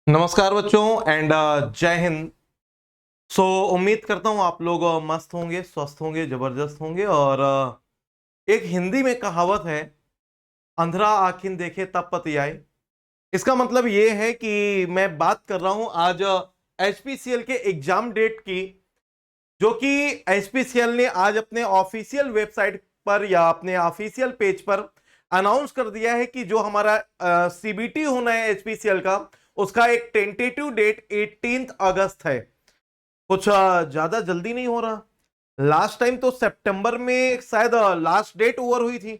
नमस्कार बच्चों एंड जय हिंद। सो उम्मीद करता हूँ आप लोग मस्त होंगे, स्वस्थ होंगे, जबरदस्त होंगे। और एक हिंदी में कहावत है, अंधरा आखिन देखे तब पति आए। इसका मतलब ये है कि मैं बात कर रहा हूं आज एचपीसीएल के एग्जाम डेट की, जो कि एचपीसीएल ने आज अपने ऑफिशियल वेबसाइट पर या अपने ऑफिशियल पेज पर अनाउंस कर दिया है कि जो हमारा सीबीटी होना है एचपीसीएल का, उसका एक टेंटेटिव डेट 18 अगस्त है। कुछ ज्यादा जल्दी नहीं हो रहा। लास्ट टाइम तो सितंबर में शायद लास्ट डेट ओवर हुई थी।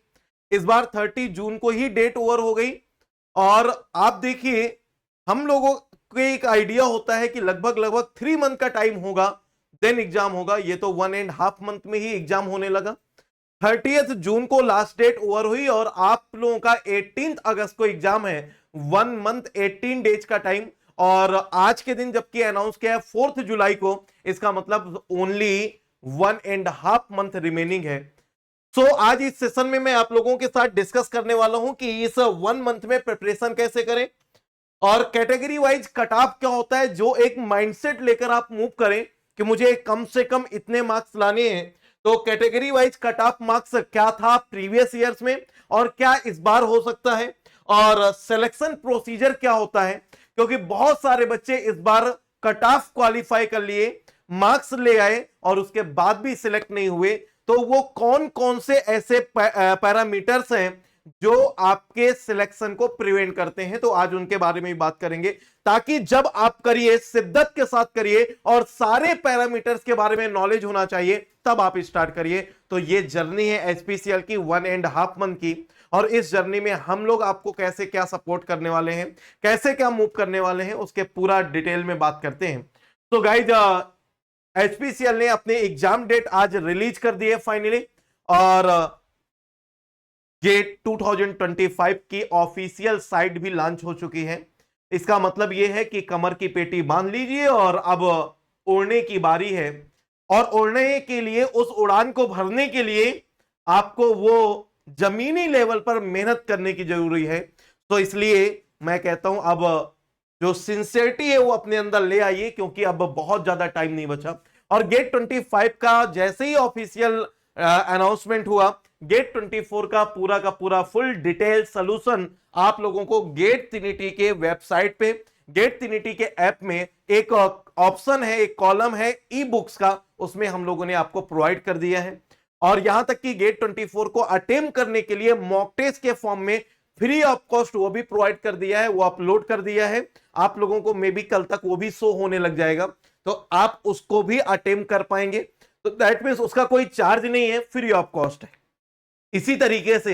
इस बार 30 जून को ही डेट ओवर हो गई। और आप देखिए, हम लोगों को एक आइडिया होता है कि लगभग लगभग 3 मंथ का टाइम होगा, देन एग्जाम होगा। ये तो 1.5 मंथ में ही एग्जाम होने लगा। 30 जून को लास्ट डेट ओवर हुई और आप लोगों का 18 अगस्त को एग्जाम है। 1 मंथ 18 डेज का टाइम। और आज के दिन जबकि अनाउंस किया है 4 जुलाई को, इसका मतलब ओनली 1.5 मंथ रिमेनिंग है। आज इस सेशन में मैं आप लोगों के साथ डिस्कस करने वाला हूं कि इस 1 मंथ में प्रिपरेशन कैसे करें और कैटेगरी वाइज कट ऑफ क्या होता है, जो एक माइंडसेट लेकर आप मूव करें कि मुझे कम से कम इतने मार्क्स लाने हैं। तो category wise cut off marks क्या था प्रीवियस ईयर्स में और क्या इस बार हो सकता है, और सिलेक्शन प्रोसीजर क्या होता है, क्योंकि बहुत सारे बच्चे इस बार कट ऑफ क्वालिफाई कर लिए, मार्क्स ले आए और उसके बाद भी सिलेक्ट नहीं हुए। तो वो कौन कौन से ऐसे पैरामीटर्स हैं जो आपके सिलेक्शन को प्रिवेंट करते हैं, तो आज उनके बारे में बात करेंगे, ताकि जब आप करिए शिद्दत के साथ करिए और सारे पैरामीटर्स के बारे में नॉलेज होना चाहिए, तब आप स्टार्ट करिए। तो ये जर्नी है एचपीसीएल की 1.5 मंथ की, और इस जर्नी में हम लोग आपको कैसे क्या सपोर्ट करने वाले हैं, कैसे क्या मूव करने वाले हैं, उसके पूरा डिटेल में बात करते हैं। तो गाइज, एचपीसीएल ने अपने एग्जाम डेट आज रिलीज कर दिए फाइनली, और ये 2025 की ऑफिशियल साइट भी लॉन्च हो चुकी है। इसका मतलब यह है कि कमर की पेटी बांध लीजिए और अब उड़ने की बारी है। और उड़ने के लिए, उस उड़ान को भरने के लिए आपको वो जमीनी लेवल पर मेहनत करने की जरूरी है। तो इसलिए मैं कहता हूं, अब जो सिंसियरिटी है वो अपने अंदर ले आइए, क्योंकि अब बहुत ज्यादा टाइम नहीं बचा। और गेट 25 का जैसे ही ऑफिशियल अनाउंसमेंट हुआ, गेट 24 का पूरा फुल डिटेल सोल्यूशन आप लोगों को गेट ट्रिनिटी के वेबसाइट पे, गेट ट्रिनिटी के ऐप में एक ऑप्शन है, एक कॉलम है ई बुक्स का, उसमें हम लोगों ने आपको प्रोवाइड कर दिया है। और यहां तक कि गेट 24 को अटेम्प्ट करने के लिए मॉक टेस्ट के फॉर्म में फ्री ऑफ कॉस्ट वो भी प्रोवाइड कर दिया है, वो अपलोड कर दिया है आप लोगों को। मे बी कल तक वो भी शो होने लग जाएगा, तो आप उसको भी अटेम्प्ट कर पाएंगे। तो दैट मीन्स उसका कोई चार्ज नहीं है, फ्री ऑफ कॉस्ट है। इसी तरीके से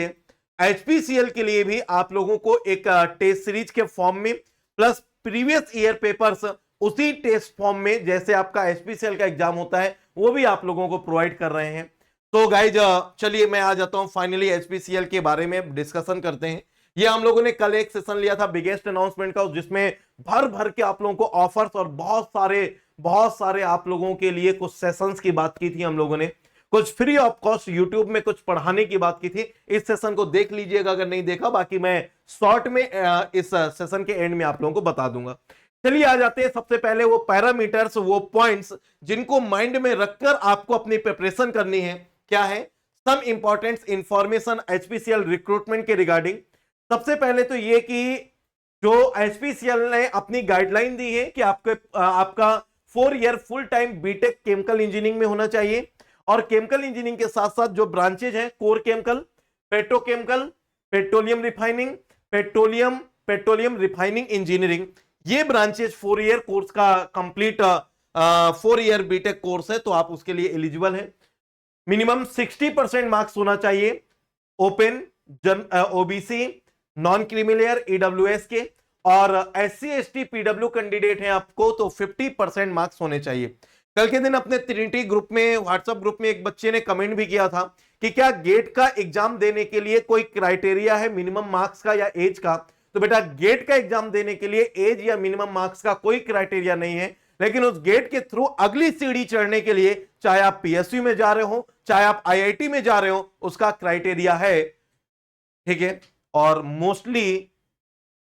एचपीसीएल के लिए भी आप लोगों को एक टेस्ट सीरीज के फॉर्म में प्लस प्रीवियस ईयर पेपर्स उसी टेस्ट फॉर्म में, जैसे आपका एचपीसीएल का एग्जाम होता है, वो भी आप लोगों को प्रोवाइड कर रहे हैं। तो गाइज, चलिए मैं आ जाता हूं फाइनली एचपीसीएल के बारे में डिस्कशन करते हैं। ये हम लोगों ने कल एक सेशन लिया था बिगेस्ट अनाउंसमेंट का, जिसमें भर भर के आप लोगों को ऑफर्स और बहुत सारे आप लोगों के लिए कुछ सेशंस की बात की थी हम लोगों ने। कुछ फ्री ऑफ कॉस्ट यूट्यूब में कुछ पढ़ाने की बात की थी। इस सेशन को देख लीजिएगा अगर नहीं देखा, बाकी मैं शॉर्ट में इस सेशन के एंड में आप लोगों को बता दूंगा। चलिए आ जाते हैं सबसे पहले वो पैरामीटर्स, वो पॉइंट्स जिनको माइंड में रखकर आपको अपनी प्रिपरेशन करनी है। क्या है? Some important information HPCL recruitment के रिगार्डिंग। सबसे पहले तो ये कि जो एचपीसीएल ने अपनी गाइडलाइन दी है कि आपका 4 year full time BTech chemical engineering में होना चाहिए। और केमिकल इंजीनियरिंग के साथ साथ जो ब्रांचेज हैं, core chemical, petrochemical, petroleum refining, petroleum refining engineering, ये ब्रांचेज 4 ईयर कोर्स का कंप्लीट 4 ईयर बीटेक कोर्स है, तो आप उसके लिए एलिजिबल है। मिनिमम 60% मार्क्स होना चाहिए open, OBC, non creamy layer, EWS के, और एससी एसटी पीडब्ल्यू कैंडिडेट हैं आपको तो 50% मार्क्स होने चाहिए। कल के दिन अपने ट्रिनिटी ग्रुप में, व्हाट्सएप ग्रुप में एक बच्चे ने कमेंट भी किया था कि क्या गेट का एग्जाम देने के लिए कोई क्राइटेरिया है मिनिमम मार्क्स का या एज का। तो बेटा, गेट का एग्जाम देने के लिए एज या मिनिमम मार्क्स का कोई क्राइटेरिया नहीं है, लेकिन उस गेट के थ्रू अगली सीढ़ी चढ़ने के लिए, चाहे आप पीएसयू में जा रहे हो, चाहे आप आईआईटी में जा रहे हो, उसका क्राइटेरिया है। ठीक है। और मोस्टली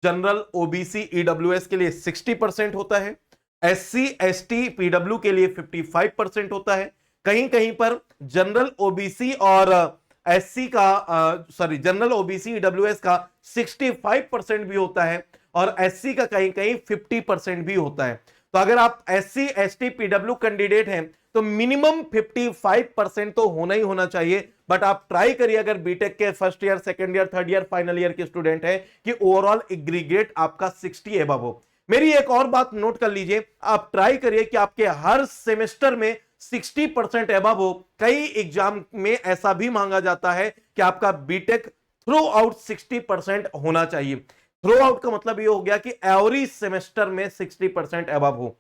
जनरल ओबीसी ईडब्ल्यूएस के लिए 60% होता है, एससी एसटी पीडब्ल्यू के लिए 55% होता है, कहीं कहीं पर जनरल ओबीसी और एससी का जनरल ओबीसी ईडब्ल्यूएस का 65% भी होता है, और एससी का कहीं कहीं 50% भी होता है। तो अगर आप एससी एसटी पीडब्ल्यू कैंडिडेट हैं तो मिनिमम 55% तो होना ही होना चाहिए। बट आप ट्राई करिए, अगर बीटेक के first year, second year, third year, final year के स्टूडेंट हैं, कि ओवरऑल एग्रीगेट आपका 60 एबव हो। मेरी एक और बात नोट कर लीजिए, आप ट्राई करिए कि आपके हर सेमेस्टर में 60% एबव हो। कई एग्जाम में ऐसा भी मांगा जाता है कि आपका बीटेक थ्रू आउट 60% होना चाहिए। थ्रू आउट का मतलब ये हो गया कि एवरेज सेमेस्टर में 60% एबव हो।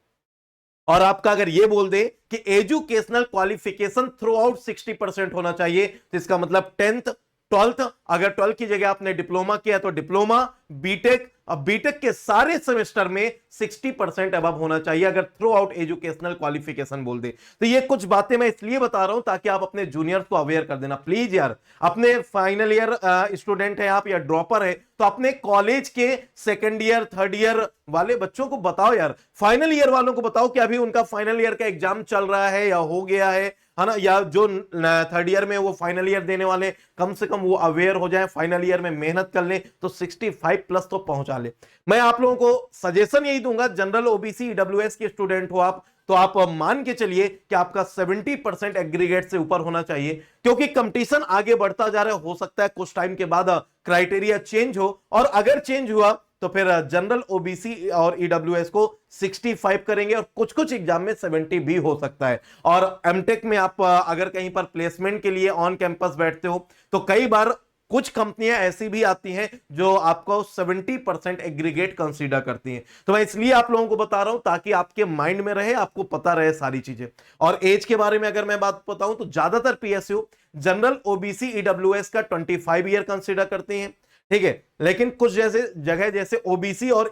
और आपका अगर ये बोल दे कि एजुकेशनल क्वालिफिकेशन थ्रू आउट 60% होना चाहिए, तो इसका मतलब 10th 12th, अगर 12th की जगह आपने डिप्लोमा किया तो डिप्लोमा, बीटेक, अब बीटेक के सारे सेमेस्टर में 60% अबव होना चाहिए अगर थ्रू आउट एजुकेशनल क्वालिफिकेशन बोल दे। तो ये कुछ बातें मैं इसलिए बता रहा हूं ताकि आप अपने जूनियर्स को अवेयर कर देना। प्लीज यार, अपने फाइनल ईयर स्टूडेंट है आप या ड्रॉपर है, तो अपने कॉलेज के सेकेंड ईयर थर्ड ईयर वाले बच्चों को बताओ यार, फाइनल ईयर वालों को बताओ कि अभी उनका फाइनल ईयर का एग्जाम चल रहा है या हो गया है ना, या जो थर्ड ईयर में वो फाइनल ईयर देने वाले, कम से कम वो अवेयर हो जाए, फाइनल ईयर में मेहनत कर ले तो 65 प्लस तो पहुंचा ले। मैं आप लोगों को सजेशन यही दूंगा, जनरल ओबीसी ईडब्ल्यूएस के स्टूडेंट हो आप, तो आप मान के चलिए कि आपका 70% एग्रीगेट से ऊपर होना चाहिए, क्योंकि कंपटीशन आगे बढ़ता जा रहा है। हो सकता है कुछ टाइम के बाद क्राइटेरिया चेंज हो, और अगर चेंज हुआ तो फिर जनरल ओबीसी और ईडब्ल्यूएस को 65 करेंगे, और कुछ कुछ एग्जाम में 70 भी हो सकता है। और एमटेक में आप अगर कहीं पर प्लेसमेंट के लिए ऑन कैंपस बैठते हो तो कई बार कुछ कंपनियां ऐसी भी आती हैं जो आपको 70% एग्रीगेट कंसीडर करती हैं। तो मैं इसलिए आप लोगों को बता रहा हूं ताकि आपके माइंड में रहे, आपको पता रहे सारी चीजें। और एज के बारे में अगर मैं बात बताऊं तो ज्यादातर पीएसयू जनरल ओबीसी ईडब्ल्यूएस का 25 ईयर कंसीडर करते हैं, ठीक है। लेकिन कुछ जैसे जगह जैसे ओबीसी और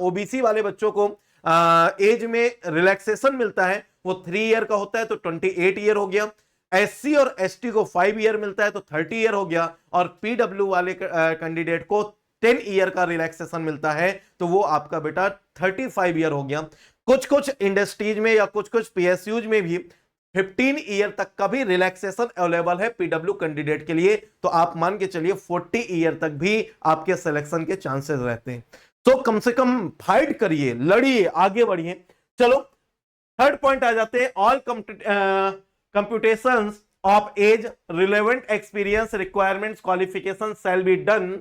ओबीसी वाले बच्चों को एज में रिलैक्सेशन मिलता है, वो 3 ईयर का होता है तो 28 ईयर हो गया। एससी और एसटी को 5 ईयर मिलता है तो 30 ईयर हो गया, और पीडब्ल्यू वाले कैंडिडेट को 10 ईयर का रिलैक्सेशन मिलता है तो वो आपका बेटा 35 ईयर हो गया। कुछ कुछ इंडस्ट्रीज में या कुछ कुछ पीएसयूज में भी 15 ईयर तक का भी रिलैक्सेशन अवेलेबल है पीडब्ल्यू कैंडिडेट के लिए, तो आप मान के चलिए 40 ईयर तक भी आपके सिलेक्शन के चांसेस रहते हैं। तो कम से कम फाइट करिए, लड़िए, आगे बढ़िए। चलो थर्ड पॉइंट आ जाते हैं, all computations of age relevant experience requirements qualification shall be done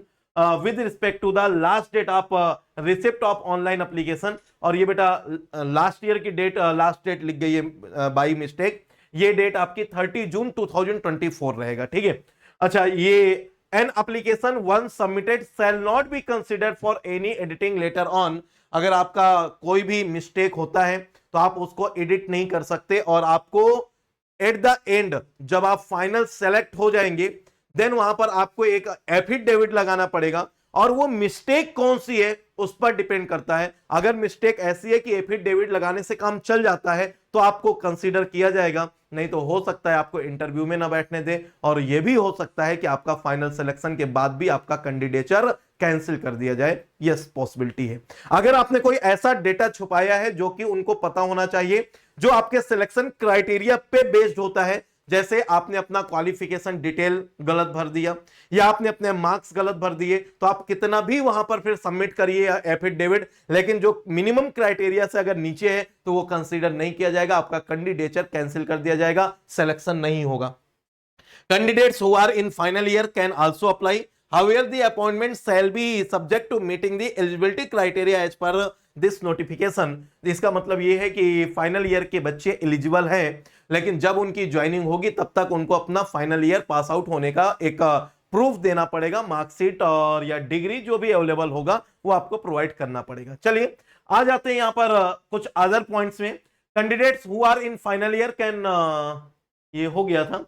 with respect to the last date of receipt of online application। और ये बेटा लास्ट ईयर की डेट, लास्ट डेट लिख गई है बाई मिस्टेक, ये डेट आपकी 30 जून 2024 रहेगा, ठीक है। अच्छा, ये an application once submitted shall not be considered for any editing later on। अगर आपका कोई भी मिस्टेक होता है तो आप उसको एडिट नहीं कर सकते, और आपको एट द एंड जब आप फाइनल सेलेक्ट हो जाएंगे देन वहां पर आपको एक एफिडेविट लगाना पड़ेगा, और वो मिस्टेक कौन सी है उस पर डिपेंड करता है। अगर मिस्टेक ऐसी है कि एफिडेविट लगाने से काम चल जाता है तो आपको कंसीडर किया जाएगा, नहीं तो हो सकता है आपको इंटरव्यू में ना बैठने दे, और यह भी हो सकता है कि आपका फाइनल सिलेक्शन के बाद भी आपका कैंडिडेचर कैंसिल कर दिया जाए। यस, पॉसिबिलिटी है। अगर आपने कोई ऐसा डेटा छुपाया है जो कि उनको पता होना चाहिए, जो आपके सिलेक्शन क्राइटेरिया पे बेस्ड होता है, जैसे आपने अपना क्वालिफिकेशन डिटेल गलत भर दिया या आपने अपने मार्क्स गलत भर दिए, तो आप कितना भी वहां पर फिर सबमिट करिए एफिडेविट, लेकिन जो मिनिमम क्राइटेरिया से अगर नीचे है तो वो कंसीडर नहीं किया जाएगा, आपका कैंडिडेचर कैंसिल कर दिया जाएगा, सिलेक्शन नहीं होगा। Candidates who are in final year can also apply, however the appointment shall be subject to meeting the eligibility criteria as per this notification। इसका मतलब ये है कि फाइनल ईयर के बच्चे एलिजिबल हैं, लेकिन जब उनकी ज्वाइनिंग होगी तब तक उनको अपना फाइनल ईयर पास आउट होने का एक प्रूफ देना पड़ेगा, मार्कशीट और या डिग्री जो भी अवेलेबल होगा वो आपको प्रोवाइड करना पड़ेगा। चलिए आ जाते हैं यहां पर कुछ अदर पॉइंट्स में। Candidates who are in final year can, ये हो गया था,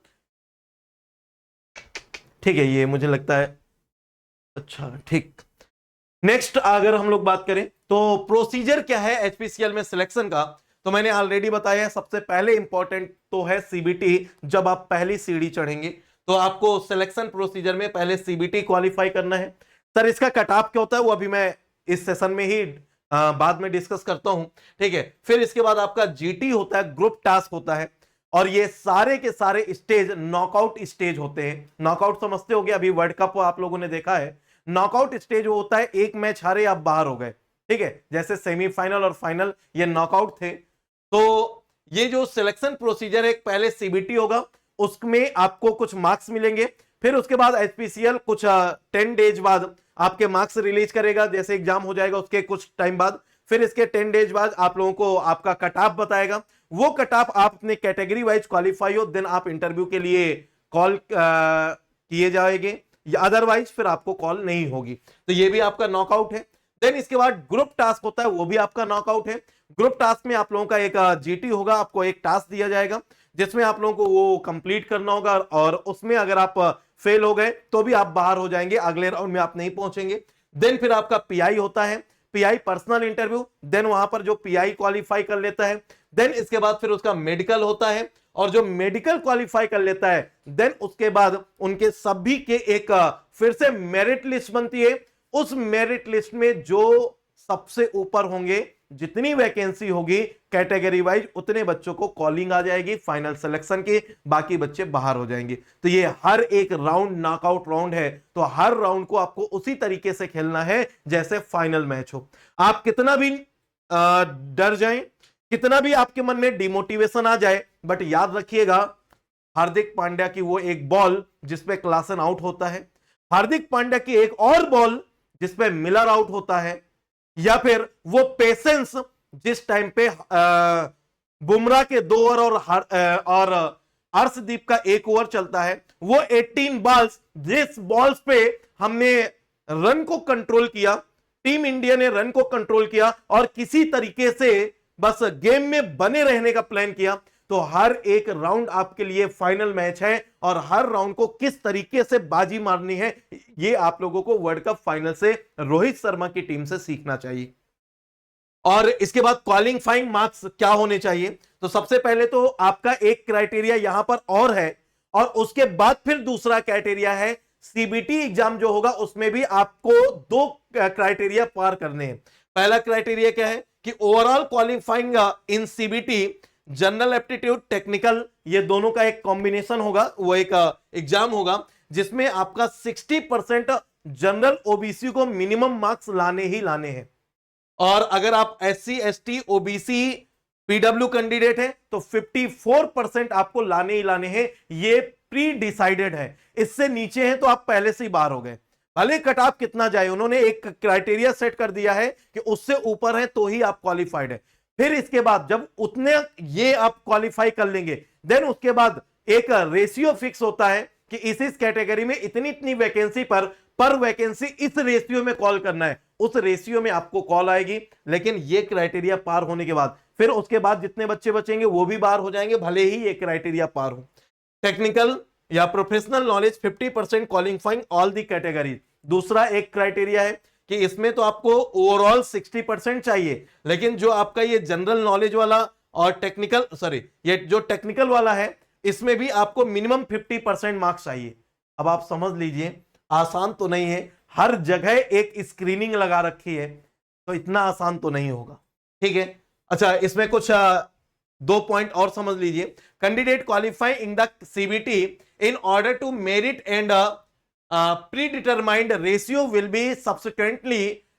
ठीक है, ये मुझे लगता है, अच्छा ठीक। नेक्स्ट अगर हम लोग बात करें तो प्रोसीजर क्या है एचपीसीएल में सिलेक्शन का, तो मैंने ऑलरेडी बताया, सबसे पहले इंपॉर्टेंट तो है सीबीटी। जब आप पहली सीढ़ी चढ़ेंगे तो आपको सिलेक्शन प्रोसीजर में पहले सीबीटी क्वालिफाई करना है। सर इसका कट ऑफ क्या होता है वो अभी मैं इस सेशन में ही बाद में डिस्कस करता हूं, ठीक है। फिर इसके बाद आपका जीटी होता है, ग्रुप टास्क होता है, और ये सारे के सारे स्टेज नॉकआउट स्टेज होते हैं। नॉकआउट समझते हो गए, अभी वर्ल्ड कप आप लोगों ने देखा है, नॉकआउट स्टेज वो होता है एक मैच हारे आप बाहर हो गए, ठीक है। जैसे सेमीफाइनल और फाइनल ये नॉकआउट थे। तो ये जो सिलेक्शन प्रोसीजर है, पहले सीबीटी होगा, उसमें आपको कुछ मार्क्स मिलेंगे, फिर उसके बाद एचपीसीएल कुछ 10 डेज बाद आपके मार्क्स रिलीज करेगा, जैसे एग्जाम हो जाएगा उसके कुछ टाइम बाद, फिर इसके 10 डेज बाद आप लोगों को आपका कट ऑफ बताएगा। वो कट ऑफ आप अपने कैटेगरी वाइज क्वालिफाई हो, देन आप इंटरव्यू के लिए कॉल किए जाएंगे, या अदरवाइज फिर आपको कॉल नहीं होगी। तो ये भी आपका नॉकआउट है। देन इसके बाद ग्रुप टास्क होता है, वो भी आपका नॉकआउट है। ग्रुप टास्क में आप लोगों का एक जीटी होगा, आपको एक टास्क दिया जाएगा जिसमें आप लोगों को वो कंप्लीट करना होगा, और उसमें अगर आप फेल हो गए तो भी आप बाहर हो जाएंगे, अगले राउंड में आप नहीं पहुंचेंगे। देन फिर आपका पीआई होता है, पीआई पर्सनल इंटरव्यू, देन वहां पर जो पीआई क्वालिफाई कर लेता है, देन इसके बाद फिर उसका मेडिकल होता है, और जो मेडिकल क्वालिफाई कर लेता है देन उसके बाद उनके सभी के एक फिर से मेरिट लिस्ट बनती है। उस मेरिट लिस्ट में जो सबसे ऊपर होंगे, जितनी वैकेंसी होगी कैटेगरी वाइज, उतने बच्चों को कॉलिंग आ जाएगी फाइनल सिलेक्शन की, बाकी बच्चे बाहर हो जाएंगे। तो ये हर एक राउंड नॉकआउट राउंड है, तो हर राउंड को आपको उसी तरीके से खेलना है जैसे फाइनल मैच हो। आप कितना भी डर जाएं, कितना भी आपके मन में डिमोटिवेशन आ जाए, बट याद रखिएगा हार्दिक पांड्या की वो एक बॉल जिसपे क्लासन आउट होता है, हार्दिक पांड्या की एक और बॉल जिसपे मिलर आउट होता है, या फिर वो पेशेंस जिस टाइम पे बुमराह के 2 ओवर और अर्शदीप का 1 ओवर चलता है, वो 18 बॉल्स, जिस बॉल्स पे हमने रन को कंट्रोल किया, टीम इंडिया ने रन को कंट्रोल किया और किसी तरीके से बस गेम में बने रहने का प्लान किया। तो हर एक राउंड आपके लिए फाइनल मैच है, और हर राउंड को किस तरीके से बाजी मारनी है, ये आप लोगों को वर्ल्ड कप फाइनल से रोहित शर्मा की टीम से सीखना चाहिए। और इसके बाद क्वालिफाइंग मार्क्स क्या होने चाहिए, तो सबसे पहले तो आपका एक क्राइटेरिया यहां पर और है, और उसके बाद फिर दूसरा क्राइटेरिया है सीबीटी एग्जाम जो होगा, उसमें भी आपको 2 क्राइटेरिया पार करने हैं। पहला क्राइटेरिया क्या है कि overall qualifying in CBT, general aptitude, technical, ये दोनों का एक कॉम्बिनेशन होगा, वो एक एग्जाम होगा जिसमें आपका 60% जनरल ओबीसी को मिनिमम मार्क्स लाने ही लाने हैं। और अगर आप SC ST OBC PW candidate है तो 54% आपको लाने ही लाने हैं, ये प्री डिसाइडेड है। इससे नीचे हैं तो आप पहले से ही बाहर हो गए, भले कट ऑफ कितना जाए, उन्होंने एक क्राइटेरिया सेट कर दिया है कि उससे ऊपर है तो ही आप क्वालिफाइड है। फिर इसके बाद जब उतने ये आप क्वालिफाई कर लेंगे, देन उसके बाद एक रेशियो फिक्स होता है कि इस कैटेगरी में इतनी इतनी वैकेंसी पर वैकेंसी इस रेशियो में कॉल करना है, उस रेशियो में आपको कॉल आएगी। लेकिन ये क्राइटेरिया पार होने के बाद फिर उसके बाद जितने बच्चे बचेंगे वो भी बाहर हो जाएंगे, भले ही ये क्राइटेरिया पार हो। टेक्निकल या professional knowledge 50% qualifying all the category. दूसरा एक क्राइटेरिया है कि इसमें तो आपको ओवरऑल 60% चाहिए, लेकिन जो आपका ये जनरल नॉलेज वाला और टेक्निकल, सॉरी, ये जो टेक्निकल वाला है, इसमें भी आपको मिनिमम 50% मार्क्स चाहिए। अब आप समझ लीजिए, आसान तो नहीं है, हर जगह एक स्क्रीनिंग लगा रखी है, तो इतना आसान तो नहीं होगा, ठीक है। अच्छा, इसमें कुछ 2 पॉइंट और समझ लीजिए। Candidate qualify in the CBT in order to merit and predetermined ratio will be subsequently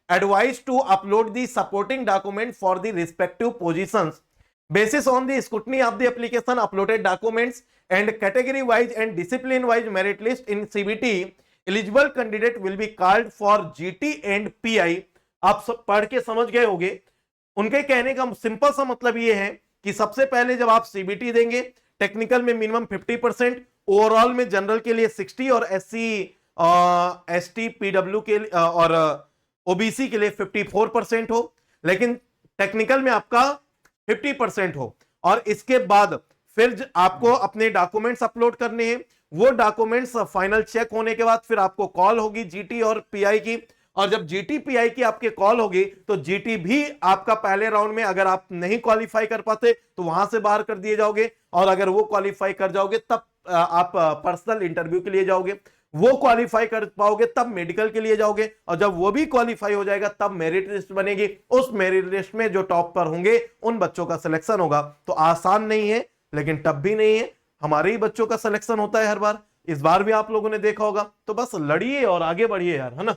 advised to upload the supporting document for the respective positions basis on the scrutiny of the application, uploaded documents and category wise and discipline wise merit list in CBT. Eligible candidate will be called for GT and PI. आप सब पढ़ के समझ गए होंगे। उनके कहने का सिंपल सा मतलब ये है कि सबसे पहले जब आप सीबीटी देंगे, टेक्निकल में मिनिमम 50%, ओवरऑल में जनरल के लिए 60 और एससी एसटी पीडब्ल्यू के और ओबीसी के लिए 54% हो, लेकिन टेक्निकल में आपका 50% हो। और इसके बाद फिर आपको अपने डॉक्यूमेंट्स अपलोड करने हैं। वो डॉक्यूमेंट्स फाइनल चेक होने के बाद फिर आपको कॉल होगी जीटी और पीआई की, और जब जीटी पीआई की आपके कॉल होगी तो जीटी भी आपका पहले राउंड में अगर आप नहीं क्वालिफाई कर पाते तो वहां से बाहर कर दिए जाओगे, और अगर वो क्वालिफाई कर जाओगे तब आप पर्सनल इंटरव्यू के लिए जाओगे। वो क्वालिफाई कर पाओगे तब मेडिकल के लिए जाओगे, और जब वो भी क्वालिफाई हो जाएगा तब मेरिट लिस्ट बनेगी। उस मेरिट लिस्ट में जो टॉप पर होंगे उन बच्चों का सिलेक्शन होगा। तो आसान नहीं है लेकिन टफ भी नहीं है, हमारे ही बच्चों का सिलेक्शन होता है हर बार। इस बार भी आप लोगों ने देखा होगा। तो बस लड़िए और आगे बढ़िए यार, है ना।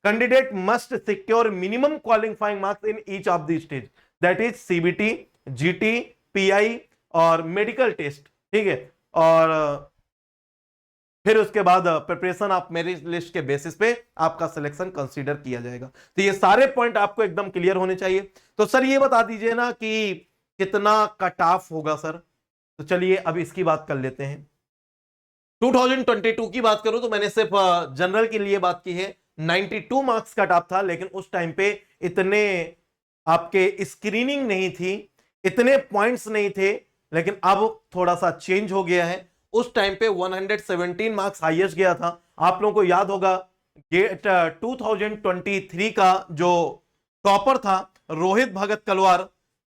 Candidate must secure minimum qualifying marks in each of the stage, that is CBT, GT, pi और मेडिकल टेस्ट, ठीक है। और फिर उसके बाद प्रिपरेशन ऑफ मेरिट लिस्ट के बेसिस पे आपका सिलेक्शन कंसीडर किया जाएगा। तो ये सारे पॉइंट आपको एकदम क्लियर होने चाहिए। तो सर ये बता दीजिए ना कि कितना कट ऑफ होगा सर। तो चलिए अब इसकी बात कर लेते हैं। 2022 की बात करूं तो मैंने सिर्फ जनरल के लिए बात की है। 92 मार्क्स कट ऑफ था, लेकिन उस टाइम पे इतने आपके स्क्रीनिंग नहीं थी, इतने पॉइंट्स नहीं थे। लेकिन अब थोड़ा सा चेंज हो गया है। उस टाइम पे 117 मार्क्स हाईएस्ट गया था। आप लोगों को याद होगा गेट 2023 का जो टॉपर था रोहित भगत कलवार,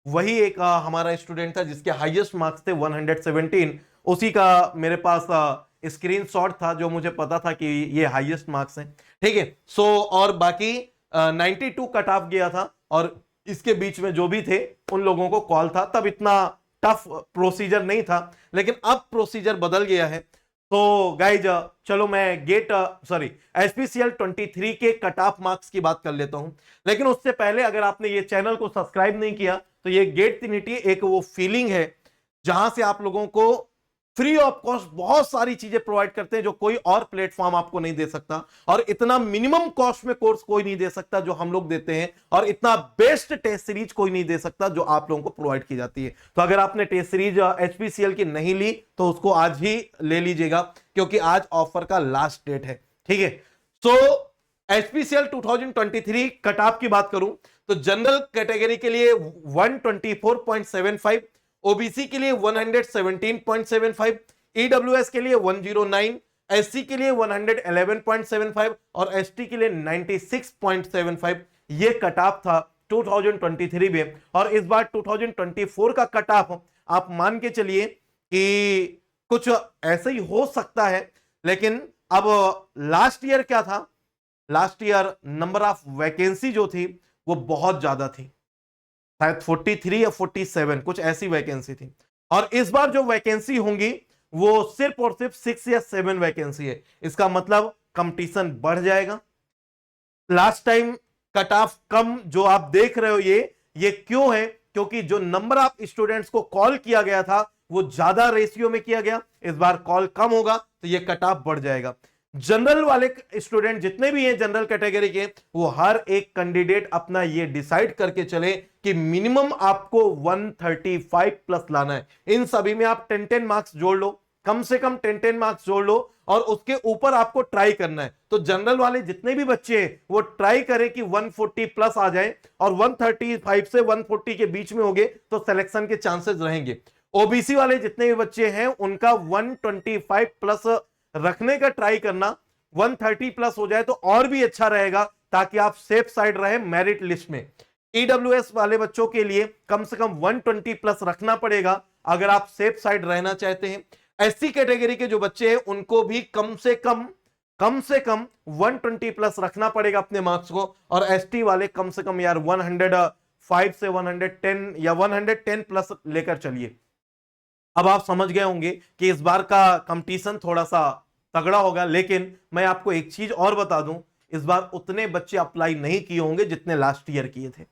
वही एक हमारा स्टूडेंट था जिसके हाईएस्ट मार्क्स थे 117। उसी का मेरे पास स्क्रीनशॉट था, जो मुझे पता था कि ये हाईएस्ट मार्क्स हैं, ठीक है। सो और बाकी 92 कट ऑफ गया था, और इसके बीच में जो भी थे उन लोगों को कॉल था। तब इतना टफ प्रोसीजर नहीं था, लेकिन अब प्रोसीजर बदल गया है। तो गाइज चलो मैं गेट सॉरी एसपीसीएल 23 के कट ऑफ मार्क्स की बात कर लेता हूं। लेकिन उससे पहले अगर आपने ये चैनल को सब्सक्राइब नहीं किया तो ये गेट ट्रिनिटी एक वो फीलिंग है जहां से आप लोगों को फ्री ऑफ कॉस्ट बहुत सारी चीजें प्रोवाइड करते हैं जो कोई और प्लेटफॉर्म आपको नहीं दे सकता, और इतना मिनिमम कॉस्ट में कोर्स कोई नहीं दे सकता जो हम लोग देते हैं, और इतना बेस्ट टेस्ट सीरीज कोई नहीं दे सकता जो आप लोगों को प्रोवाइड की जाती है। तो अगर आपने टेस्ट सीरीज एचपीसीएल की नहीं ली तो उसको आज ही ले लीजिएगा, क्योंकि आज ऑफर का लास्ट डेट है, ठीक है। सो एचपीसीएल 2023 कट ऑफ की बात करूं तो जनरल कैटेगरी के लिए 124.75, ओबीसी के लिए 117.75, ईडब्ल्यूएस के लिए 109, एससी के लिए 111.75 और एसटी के लिए 96.75। ये कट ऑफ था 2023 में। और इस बार 2024 का कट ऑफ आप मान के चलिए कि कुछ ऐसे ही हो सकता है। लेकिन अब लास्ट ईयर क्या था, last year number of vacancy जो थी वो बहुत ज्यादा थी, शायद 43 या 47 कुछ ऐसी वैकेंसी थी। और इस बार जो वैकेंसी होंगी वो सिर्फ और सिर्फ 6 या 7 वैकेंसी है। इसका मतलब कंपटीशन बढ़ जाएगा। लास्ट टाइम कट ऑफ कम जो आप देख रहे हो ये क्यों है, क्योंकि जो नंबर ऑफ स्टूडेंट्स को कॉल किया गया था वो ज्यादा रेशियो में किया गया। इस बार कॉल कम होगा तो ये कट ऑफ बढ़ जाएगा। जनरल वाले स्टूडेंट जितने भी हैं जनरल कैटेगरी के, वो हर एक कैंडिडेट अपना ये डिसाइड करके चले कि मिनिमम आपको 135 प्लस लाना है। इन सभी में आप 10-10 मार्क्स जोड़ लो, कम से कम 10-10 मार्क्स जोड़ लो, और उसके ऊपर आपको ट्राई करना है। तो जनरल वाले जितने भी बच्चे हैं वो ट्राई करें कि 140 प्लस आ जाए, और 135 से 140 के बीच में होंगे तो सिलेक्शन के चांसेस रहेंगे। ओबीसी वाले जितने भी बच्चे हैं उनका 125 प्लस रखने का ट्राई करना, 130 प्लस हो जाए तो और भी अच्छा रहेगा, ताकि आप सेफ साइड रहे मेरिट लिस्ट में। ईडब्ल्यूएस वाले बच्चों के लिए कम से कम 120 प्लस रखना पड़ेगा अगर आप सेफ साइड रहना चाहते हैं। एससी कैटेगरी के जो बच्चे हैं उनको भी कम से कम 120 प्लस रखना पड़ेगा अपने मार्क्स को। और एसटी वाले कम से कम यार 105 से 110 या 110 प्लस लेकर चलिए। अब आप समझ गए होंगे कि इस बार का कंपटीशन थोड़ा सा तगड़ा होगा। लेकिन मैं आपको एक चीज और बता दूं, इस बार उतने बच्चे अप्लाई नहीं किए होंगे जितने लास्ट ईयर किए थे,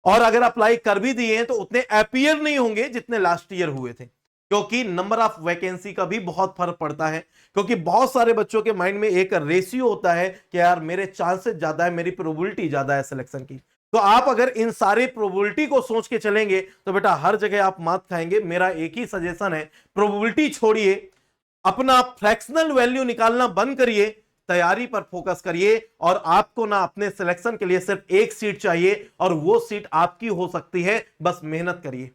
और अगर अप्लाई कर भी दिए हैं तो उतने अपीयर नहीं होंगे जितने लास्ट ईयर हुए थे, क्योंकि नंबर ऑफ वैकेंसी का भी बहुत फर्क पड़ता है। क्योंकि बहुत सारे बच्चों के माइंड में एक रेशियो होता है कि यार मेरे चांसेस ज्यादा है, मेरी प्रोबेबिलिटी ज्यादा है सिलेक्शन की। तो आप अगर इन सारे प्रोबेबिलिटी को सोच के चलेंगे तो बेटा हर जगह आप मात खाएंगे। मेरा एक ही सजेशन है, प्रोबेबिलिटी छोड़िए, अपना फ्रैक्शनल वैल्यू निकालना बंद करिए, तैयारी पर फोकस करिए। और आपको ना अपने सिलेक्शन के लिए सिर्फ एक सीट चाहिए, और वो सीट आपकी हो सकती है, बस मेहनत करिए।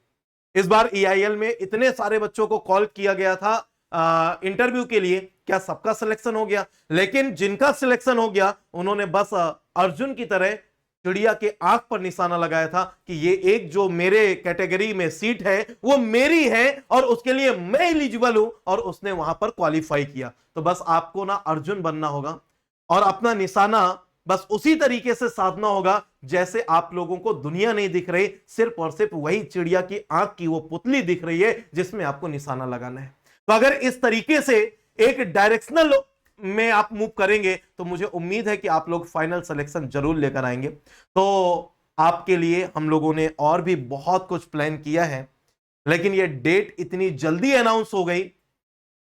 इस बार EIL में इतने सारे बच्चों को कॉल किया गया था इंटरव्यू के लिए, क्या सबका सिलेक्शन हो गया? लेकिन जिनका सिलेक्शन हो गया उन्होंने बस अर्जुन की तरह चिड़िया के आंख पर निशाना लगाया था कि ये एक जो मेरे कैटेगरी में सीट है वो मेरी है और उसके लिए मैं एलिजिबल हूं, और उसने वहां पर क्वालिफाई किया। तो बस आपको ना अर्जुन बनना होगा और अपना निशाना बस उसी तरीके से साधना होगा जैसे आप लोगों को दुनिया नहीं दिख रही, सिर्फ और सिर्फ वही चिड़िया की आंख की वो पुतली दिख रही है जिसमें आपको निशाना लगाना है। तो अगर इस तरीके से एक डायरेक्शनल में आप मूव करेंगे तो मुझे उम्मीद है कि आप लोग फाइनल सिलेक्शन जरूर लेकर आएंगे। तो आपके लिए हम लोगों ने और भी बहुत कुछ प्लान किया है, लेकिन ये डेट इतनी जल्दी अनाउंस हो गई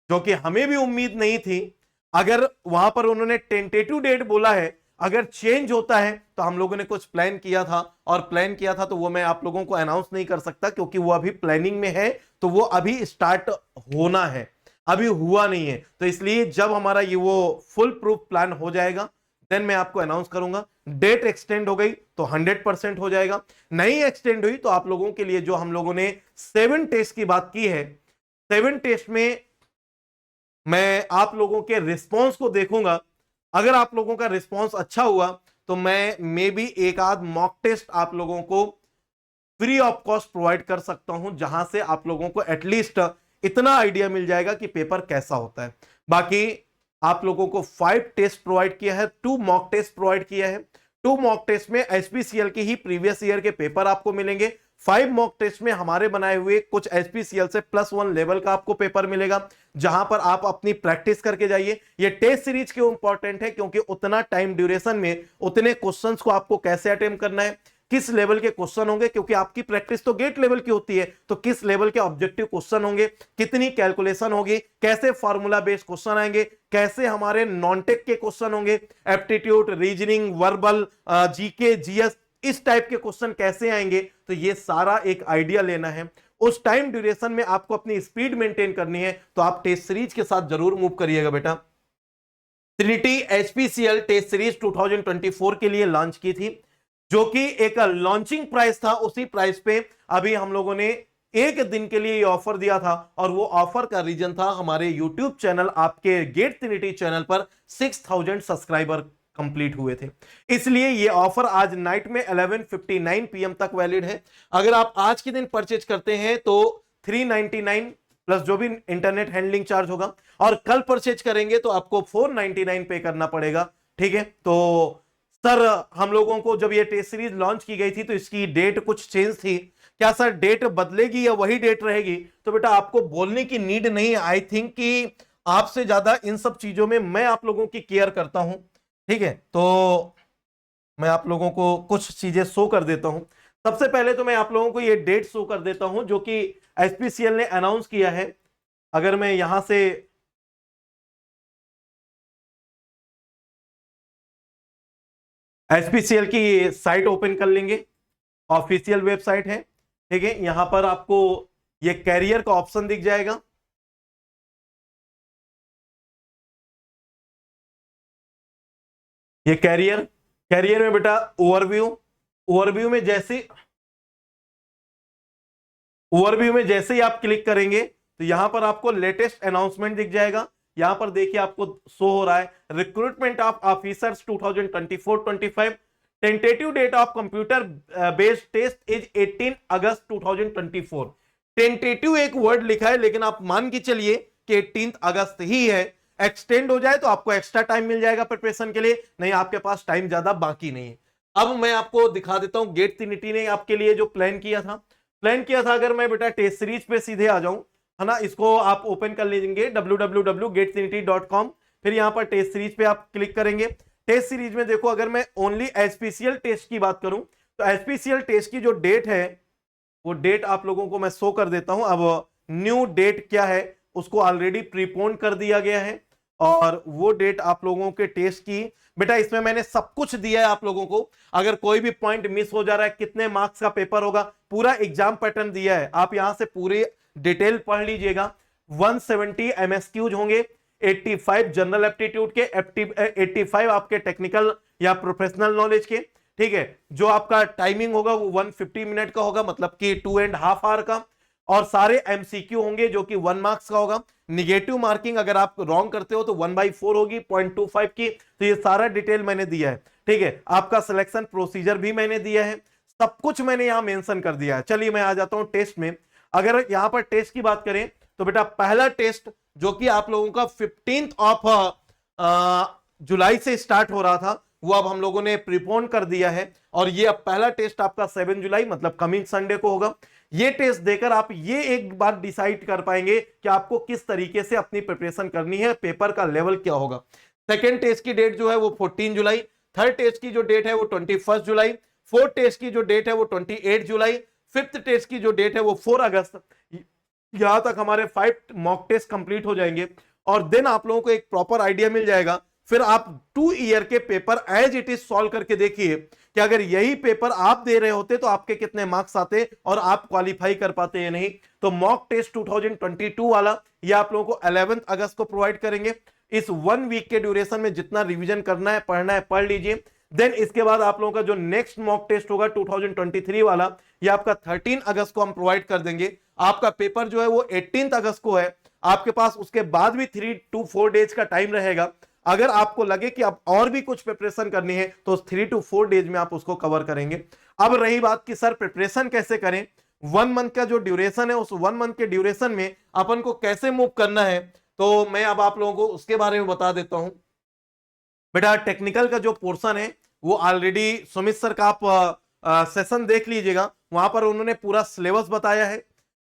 जो कि हमें भी उम्मीद नहीं थी। अगर वहां पर उन्होंने टेंटेटिव डेट बोला है, अगर चेंज होता है तो हम लोगों ने कुछ प्लान किया था, और प्लान किया था तो वो मैं आप लोगों को अनाउंस नहीं कर सकता क्योंकि वो अभी प्लानिंग में है, तो वो अभी स्टार्ट होना है, अभी हुआ नहीं है। तो इसलिए जब हमारा ये वो फुल प्रूफ प्लान हो जाएगा देन मैं आपको अनाउंस करूंगा। डेट एक्सटेंड हो गई तो 100% हो जाएगा, नहीं एक्सटेंड हुई तो आप लोगों के लिए जो हम लोगों ने 7 टेस्ट की बात की है, 7 टेस्ट में मैं आप लोगों के रिस्पॉन्स को देखूंगा। अगर आप लोगों का रिस्पॉन्स अच्छा हुआ तो मैं मे बी एक आध मॉक टेस्ट आप लोगों को फ्री ऑफ कॉस्ट प्रोवाइड कर सकता हूं, जहां से आप लोगों को एटलीस्ट इतना आइडिया मिल जाएगा कि पेपर कैसा होता है। बाकी आप लोगों को 5 टेस्ट प्रोवाइड किया है, 2 मॉक टेस्ट प्रोवाइड किया है। 2 मॉक टेस्ट में एचपीसीएल के ही प्रीवियस ईयर के पेपर आपको मिलेंगे। 5 मॉक टेस्ट में हमारे बनाए हुए कुछ एचपीसीएल से +1 लेवल का आपको पेपर मिलेगा, जहां पर आप अपनी प्रैक्टिस करके जाइए। ये टेस्ट सीरीज क्यों इंपॉर्टेंट है, क्योंकि उतना टाइम ड्यूरेशन में उतने क्वेश्चंस को आपको कैसे अटेम्प्ट करना है, किस लेवल के क्वेश्चन होंगे, क्योंकि आपकी प्रैक्टिस तो गेट लेवल की होती है, तो किस लेवल के ऑब्जेक्टिव क्वेश्चन होंगे, कितनी कैलकुलेशन होगी, कैसे फार्मूला बेस्ड क्वेश्चन आएंगे, कैसे हमारे नॉन टेक के क्वेश्चन होंगे, aptitude, reasoning, verbal, GK, GS, इस टाइप के क्वेश्चन कैसे आएंगे। तो ये सारा एक आइडिया लेना है। उस टाइम ड्यूरेशन में आपको अपनी स्पीड मेंटेन करनी है, तो आप टेस्ट सीरीज के साथ जरूर मूव करिएगा बेटा। ट्रिनिटी एचपीसीएल टेस्ट सीरीज 2024 के लिए लॉन्च की थी, जो कि एक लॉन्चिंग प्राइस था। उसी प्राइस पे अभी हम लोगों ने एक दिन के लिए ये ऑफर दिया था, और वो ऑफर का रीजन था हमारे यूट्यूब चैनल, आपके गेट ट्रिनिटी चैनल पर 6000 सब्सक्राइबर कंप्लीट हुए थे, इसलिए ये ऑफर आज नाइट में 11:59 PM तक वैलिड है। अगर आप आज के दिन परचेज करते हैं तो 399 प्लस जो भी इंटरनेट हैंडलिंग चार्ज होगा, और कल परचेज करेंगे तो आपको 499 पे करना पड़ेगा। ठीक है, तो सर हम लोगों को जब ये टेस्ट सीरीज लॉन्च की गई थी तो इसकी डेट कुछ चेंज थी, क्या सर डेट बदलेगी या वही डेट रहेगी? तो बेटा आपको बोलने की नीड नहीं, आई थिंक कि आपसे ज्यादा इन सब चीजों में मैं आप लोगों की केयर करता हूं। ठीक है, तो मैं आप लोगों को कुछ चीजें शो कर देता हूं। सबसे पहले तो मैं आप लोगों को ये डेट शो कर देता हूं जो कि एचपीसीएल ने अनाउंस किया है। अगर मैं यहां से एचपीसीएल की साइट ओपन कर लेंगे, ऑफिशियल वेबसाइट है। ठीक है, यहां पर आपको ये कैरियर का ऑप्शन दिख जाएगा। ये कैरियर में बेटा ओवरव्यू में जैसे ही आप क्लिक करेंगे तो यहां पर आपको लेटेस्ट अनाउंसमेंट दिख जाएगा। यहां पर देखिए आपको शो हो रहा है recruitment of officers 2024-25, tentative date of computer based test is 18 August 2024। Tentative एक वर्ड लिखा है, लेकिन आप मान के चलिए कि 18 अगस्त ही है। एक्सटेंड हो जाए तो आपको एक्स्ट्रा टाइम मिल जाएगा प्रिपरेशन के लिए, नहीं आपके पास टाइम ज्यादा बाकी नहीं है। अब मैं आपको दिखा देता हूं गेट ट्रिनिटी ने आपके लिए जो प्लान किया था। अगर मैं बेटा टेस्ट सीरीज पे सीधे आ जाऊं, है ना, इसको आप ओपन कर लीजिए www.gettrinity.com, फिर यहां पर टेस्ट सीरीज पे आप क्लिक करेंगे। टेस्ट सीरीज में देखो, अगर मैं ओनली एचपीसीएल टेस्ट की बात करूं तो एचपीसीएल टेस्ट की जो डेट है वो डेट आप लोगों को मैं शो कर देता हूं। अब न्यू डेट क्या है, उसको ऑलरेडी प्रीपोन कर दिया गया है, और वो डेट आप लोगों के टेस्ट की बेटा इसमें मैंने सब कुछ दिया है आप लोगों को। अगर कोई भी पॉइंट मिस हो जा रहा है, कितने मार्क्स का पेपर होगा, पूरा एग्जाम पैटर्न दिया है। आप यहां से पूरी डिटेल पढ़ लीजिएगा। 170 एमएसक्यूज होंगे, 85 जनरल एप्टीट्यूड के, 85 आपके टेक्निकल या प्रोफेशनल नॉलेज के। ठीक है, जो आपका टाइमिंग होगा वो 150 मिनट का होगा, मतलब कि 2.5 आवर का। और सारे एमसीक्यू होंगे जो कि 1 मार्क्स का होगा। निगेटिव मार्किंग अगर आप रॉन्ग करते हो तो 1/4 होगी 0.25 की। तो ये सारा डिटेल मैंने दिया है, ठीक है। आपका सिलेक्शन प्रोसीजर भी मैंने दिया है, सब कुछ मैंने यहां मेंशन कर दिया है। चलिए मैं आ जाता हूं टेस्ट में। अगर यहां पर टेस्ट की बात करें तो बेटा पहला टेस्ट जो कि आप लोगों का 15 ऑफ जुलाई से स्टार्ट हो रहा था, वो अब हम लोगों ने प्रीपोन कर दिया है। और ये अब पहला टेस्ट आपका 7 जुलाई मतलब कमिंग संडे को होगा। ये टेस्ट देकर आप ये एक बार डिसाइड कर पाएंगे कि आपको किस तरीके से अपनी प्रिपरेशन करनी है, पेपर का लेवल क्या होगा। सेकेंड टेस्ट की डेट जो है वो 14 जुलाई, थर्ड टेस्ट की जो डेट है वो 21 जुलाई, फोर्थ टेस्ट की जो डेट है वो 28 जुलाई, फिफ्थ टेस्ट की जो डेट है वो 4 अगस्त। यहां तक हमारे 5 मॉक टेस्ट कंप्लीट हो जाएंगे और देन आप लोगों को एक प्रॉपर आइडिया मिल जाएगा। फिर आप 2 ईयर के paper as it is solve करके देखिए कि अगर यही पेपर आप दे रहे होते तो आपके कितने मार्क्स आते और आप क्वालिफाई कर पाते या नहीं। तो मॉक टेस्ट 2022 वाला ये आप लोगों को 11 अगस्त को प्रोवाइड करेंगे। इस 1 वीक के ड्यूरेशन में जितना रिवीजन करना है, पढ़ना है, पढ़ लीजिए। देन इसके बाद आप लोगों का जो नेक्स्ट मॉक टेस्ट होगा 2023 वाला, ये आपका 13 अगस्त को हम प्रोवाइड कर देंगे। आपका पेपर जो है वो 18 अगस्त को है। आपके पास उसके बाद भी 3 to 4 डेज का टाइम रहेगा। अगर आपको लगे कि अब और भी कुछ प्रिपरेशन करनी है तो 3 to 4 डेज में आप उसको कवर करेंगे। अब रही बात कि सर प्रिपरेशन कैसे करें, 1 मंथ का जो ड्यूरेशन है, उस 1 मंथ के ड्यूरेशन में अपन को कैसे मूव करना है, तो मैं अब आप लोगों को उसके बारे में बता देता हूं। बेटा टेक्निकल का जो पोर्शन है वो ऑलरेडी सुमित सर का आप सेशन देख लीजिएगा, वहां पर उन्होंने पूरा सिलेबस बताया है।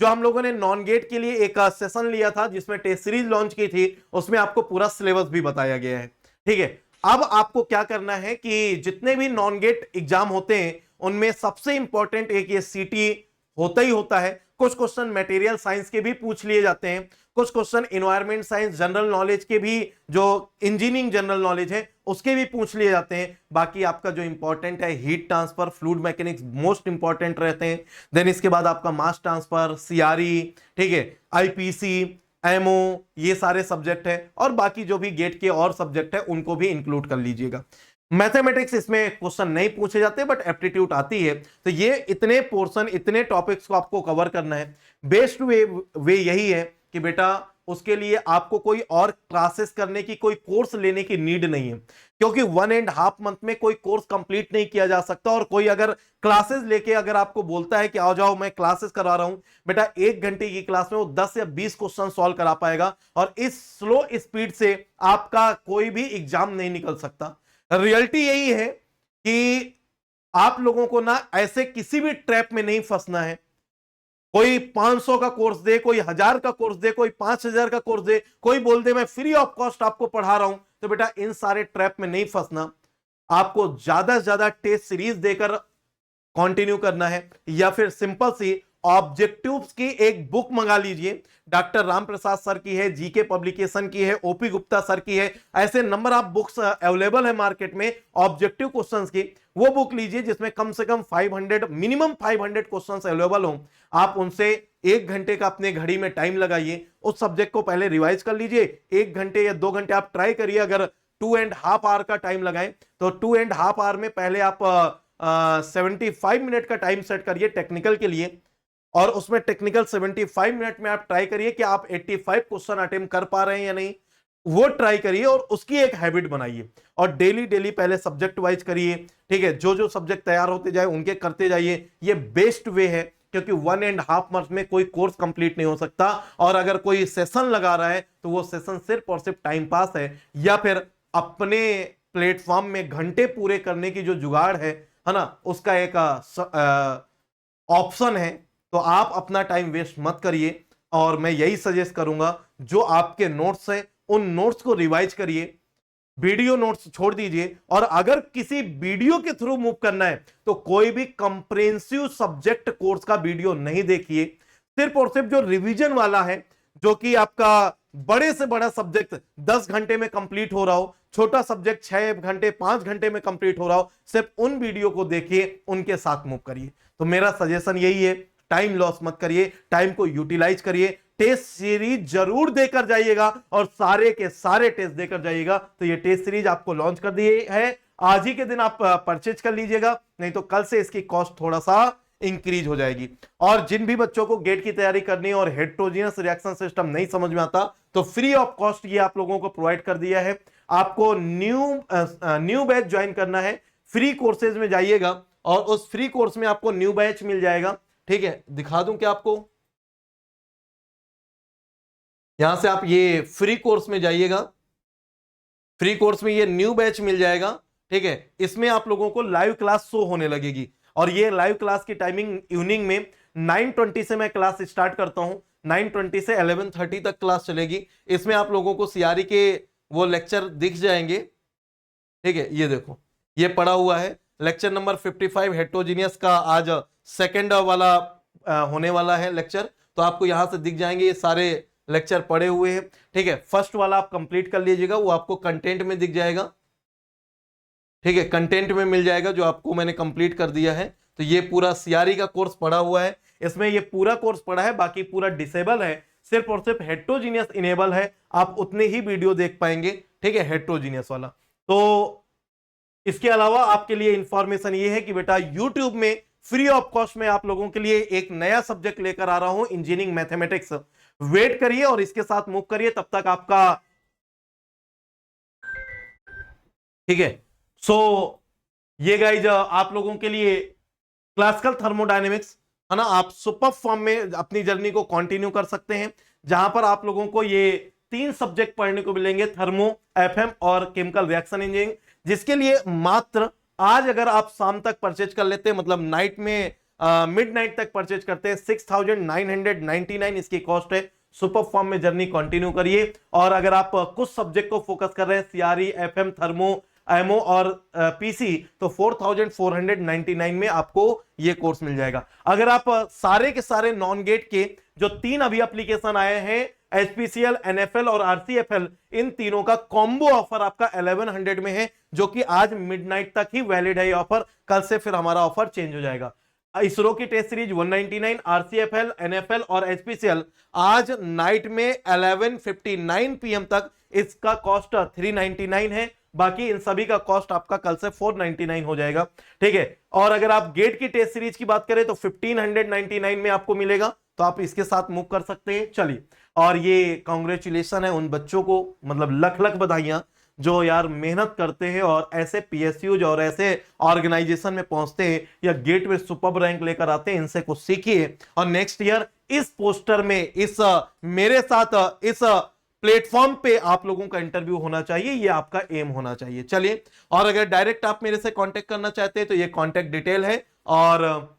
जो हम लोगों ने नॉन गेट के लिए एक सेशन लिया था जिसमें टेस्ट सीरीज लॉन्च की थी, उसमें आपको पूरा सिलेबस भी बताया गया है, ठीक है। अब आपको क्या करना है कि जितने भी नॉन गेट एग्जाम होते हैं उनमें सबसे इंपॉर्टेंट एक ये सीटी होता ही होता है। कुछ क्वेश्चन मटेरियल साइंस के भी पूछ लिए जाते हैं, कुछ question environment science general knowledge के भी, जो इंजीनियरिंग जनरल नॉलेज है उसके भी पूछ लिए जाते हैं। बाकी आपका जो इंपॉर्टेंट है heat transfer, fluid mechanics most important रहते हैं। देन इसके बाद आपका मास ट्रांसफर, सीआरई, ठीक है, आईपीसी, एमओ, ये सारे सब्जेक्ट है। और बाकी जो भी गेट के और सब्जेक्ट है उनको भी इंक्लूड कर लीजिएगा। मैथमेटिक्स इसमें क्वेश्चन नहीं पूछे जाते बट एप्टीट्यूड आती है। तो ये इतने पोर्शन, इतने टॉपिक्स को आपको कवर करना है। बेस्ट वे यही है कि बेटा उसके लिए आपको कोई और क्लासेस करने की, कोई कोर्स लेने की नीड नहीं है, क्योंकि 1.5 मंथ में कोई कोर्स कंप्लीट नहीं किया जा सकता। और कोई अगर क्लासेस लेके अगर आपको बोलता है कि आओ जाओ मैं क्लासेस करवा रहा हूं, बेटा 1 घंटे की क्लास में वो 10 या 20 क्वेश्चन सॉल्व करा पाएगा और इस स्लो स्पीड से आपका कोई भी एग्जाम नहीं निकल सकता। रियलिटी यही है कि आप लोगों को ना ऐसे किसी भी ट्रैप में नहीं फंसना है। कोई 500 का कोर्स दे, कोई 1000 का कोर्स दे, कोई 5000 का कोर्स दे, कोई बोल दे मैं फ्री ऑफ कॉस्ट आपको पढ़ा रहा हूं, तो बेटा इन सारे ट्रैप में नहीं फंसना। आपको ज्यादा से ज्यादा टेस्ट सीरीज देकर कंटिन्यू करना है, या फिर सिंपल सी ऑब्जेक्टिव्स की एक बुक मंगा लीजिए। डॉक्टर राम प्रसाद सर की है, जीके पब्लिकेशन की है, ओपी गुप्ता सर की है, ऐसे नंबर ऑफ बुक्स अवेलेबल है मार्केट में ऑब्जेक्टिव क्वेश्चंस की। वो बुक लीजिए जिसमें कम से कम 500, मिनिमम 500 क्वेश्चंस अवेलेबल हो। आप उनसे 1 घंटे का अपने घड़ी में टाइम लगाइए, उस सब्जेक्ट को पहले रिवाइज कर लीजिए। 1 घंटे या 2 घंटे आप ट्राई करिए। अगर 2.5 आवर का टाइम लगाएं तो 2.5 आवर में पहले आप 75 मिनट का टाइम सेट करिए टेक्निकल के लिए, और उसमें टेक्निकल 75 मिनट में आप ट्राई करिए कि आप 85 क्वेश्चन अटेम्प्ट कर पा रहे हैं या नहीं, वो ट्राई करिए और उसकी एक हैबिट बनाइए। और डेली डेली पहले सब्जेक्ट वाइज करिए, ठीक है। जो जो सब्जेक्ट तैयार होते जाए उनके करते जाइए। ये बेस्ट वे है, क्योंकि 1.5 मंथ में कोई कोर्स कंप्लीट नहीं हो सकता। और अगर कोई सेशन लगा रहा है तो वो सेशन सिर्फ और सिर्फ टाइम पास है, या फिर अपने प्लेटफॉर्म में घंटे पूरे करने की जो जुगाड़ है ना, उसका एक ऑप्शन है। तो आप अपना टाइम वेस्ट मत करिए, और मैं यही सजेस्ट करूंगा जो आपके नोट्स हैं उन नोट्स को रिवाइज करिए, वीडियो नोट्स छोड़ दीजिए। और अगर किसी वीडियो के थ्रू मूव करना है तो कोई भी कंप्रेहेंसिव सब्जेक्ट कोर्स का वीडियो नहीं देखिए। सिर्फ और सिर्फ जो रिवीजन वाला है, जो कि आपका बड़े से बड़ा सब्जेक्ट 10 घंटे में कंप्लीट हो रहा हो, छोटा सब्जेक्ट 6 घंटे 5 घंटे में कंप्लीट हो रहा हो, सिर्फ उन वीडियो को देखिए, उनके साथ मूव करिए। तो मेरा सजेशन यही है, टाइम लॉस मत करिए, टाइम को यूटिलाइज करिए। टेस्ट सीरीज जरूर देकर जाइएगा और सारे के सारे टेस्ट देकर जाइएगा। तो ये टेस्ट सीरीज आपको लॉन्च कर दी है, आज ही के दिन आप परचेज कर लीजिएगा, नहीं तो कल से इसकी कॉस्ट थोड़ा सा इंक्रीज हो जाएगी। और जिन भी बच्चों को गेट की तैयारी करनी है और हेटेरोजेनियस रिएक्शन सिस्टम नहीं समझ में आता, तो फ्री ऑफ कॉस्ट ये आप लोगों को प्रोवाइड कर दिया है। आपको न्यू बैच ज्वाइन करना है, फ्री कोर्सेज में जाइएगा और उस फ्री कोर्स में आपको न्यू बैच मिल जाएगा। ठीक है, दिखा दूं क्या आपको, यहां से आप ये फ्री कोर्स में जाइएगा, फ्री कोर्स में ये न्यू बैच मिल जाएगा। ठीक है, इसमें आप लोगों को लाइव क्लास शो होने लगेगी और ये लाइव क्लास की टाइमिंग इवनिंग में 9:20 से मैं क्लास स्टार्ट करता हूं, 9:20 से 11:30 तक क्लास चलेगी। इसमें आप लोगों को सीआरई के वो लेक्चर दिख जाएंगे। ठीक है, ये देखो ये पड़ा हुआ है, लेक्चर नंबर 55 हेटेरोजेनियस का आज सेकंड वाला होने वाला है लेक्चर, तो आपको यहां से दिख जाएंगे ये सारे लेक्चर पड़े हुए हैं। ठीक है, फर्स्ट वाला आप कंप्लीट कर लीजिएगा, वो आपको कंटेंट में दिख जाएगा। ठीक है, कंटेंट में मिल जाएगा जो आपको मैंने कंप्लीट कर दिया है। तो ये पूरा सीआरई का कोर्स पड़ा हुआ है, इसमें ये पूरा कोर्स पड़ा है, बाकी पूरा डिसेबल है, सिर्फ और सिर्फ हेटेरोजेनियस इनेबल है, आप उतने ही वीडियो देख पाएंगे। ठीक है, हेटेरोजेनियस वाला। तो इसके अलावा आपके लिए इंफॉर्मेशन ये है कि बेटा यूट्यूब में फ्री ऑफ कॉस्ट में आप लोगों के लिए एक नया सब्जेक्ट लेकर आ रहा हूं, इंजीनियरिंग मैथमेटिक्स। वेट करिए और इसके साथ मूव करिए, तब तक आपका। ठीक है, सो ये गाइज आप लोगों के लिए क्लासिकल थर्मोडायनेमिक्स है ना, आप सुपर फॉर्म में अपनी जर्नी को कंटिन्यू कर सकते हैं, जहां पर आप लोगों को ये 3 सब्जेक्ट पढ़ने को मिलेंगे, थर्मो, एफएम और केमिकल रिएक्शन इंजीनियरिंग, जिसके लिए मात्र आज अगर आप शाम तक परचेज कर लेते हैं, मतलब नाइट में मिडनाइट तक परचेज करते हैं, 6,999 इसकी कॉस्ट है। सुपर फॉर्म में जर्नी कंटिन्यू करिए। और अगर आप कुछ सब्जेक्ट को फोकस कर रहे हैं, सीआरई, एफएम, थर्मो, एमओ और पीसी, तो 4,499 में आपको ये कोर्स मिल जाएगा। अगर आप सारे के सारे नॉन गेट के जो 3 अभी एप्लीकेशन आए हैं, एचपीसीएल, एनएफएल और आरसीएफएल, इन तीनों का कॉम्बो ऑफर आपका 1100 में है, जो कि आज मिडनाइट तक ही वैलिड है ये ऑफर, कल से फिर हमारा ऑफर चेंज हो जाएगा। इसरो की टेस्ट सीरीज 199, आरसीएफएल, एनएफएल और एचपीसीएल आज नाइट में 11:59 PM तक इसका कॉस्ट 399 है, बाकी इन सभी का कॉस्ट आपका कल से 499 हो जाएगा। ठीक है, और अगर आप गेट की टेस्ट सीरीज की बात करें तो 1599 में आपको मिलेगा, तो आप इसके साथ मूव कर सकते हैं। चलिए, और ये कांग्रेचुलेशन है उन बच्चों को, मतलब लख लख बधाइयां जो यार मेहनत करते हैं और ऐसे पीएसयूज और ऐसे ऑर्गेनाइजेशन में पहुंचते हैं या गेट में सुपर रैंक लेकर आते हैं, इनसे कुछ सीखिए और नेक्स्ट ईयर इस पोस्टर में इस मेरे साथ इस प्लेटफॉर्म पे आप लोगों का इंटरव्यू होना चाहिए, ये आपका एम होना चाहिए। चलिए, और अगर डायरेक्ट आप मेरे से कांटेक्ट करना चाहते हैं तो ये कांटेक्ट डिटेल है, और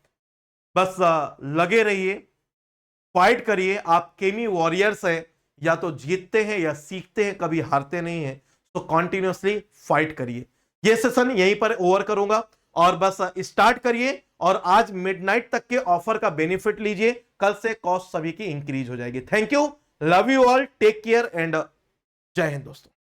बस लगे रहिए, फाइट करिए। आप केमी वॉरियर्स हैं, या तो जीतते हैं या सीखते हैं, कभी हारते नहीं हैं, तो कॉन्टिन्यूसली फाइट करिए। ये सेशन यहीं पर ओवर करूंगा और बस स्टार्ट करिए, और आज मिडनाइट तक के ऑफर का बेनिफिट लीजिए, कल से कॉस्ट सभी की इंक्रीज हो जाएगी। Thank you, love you all, take care and जय हिंद दोस्तों।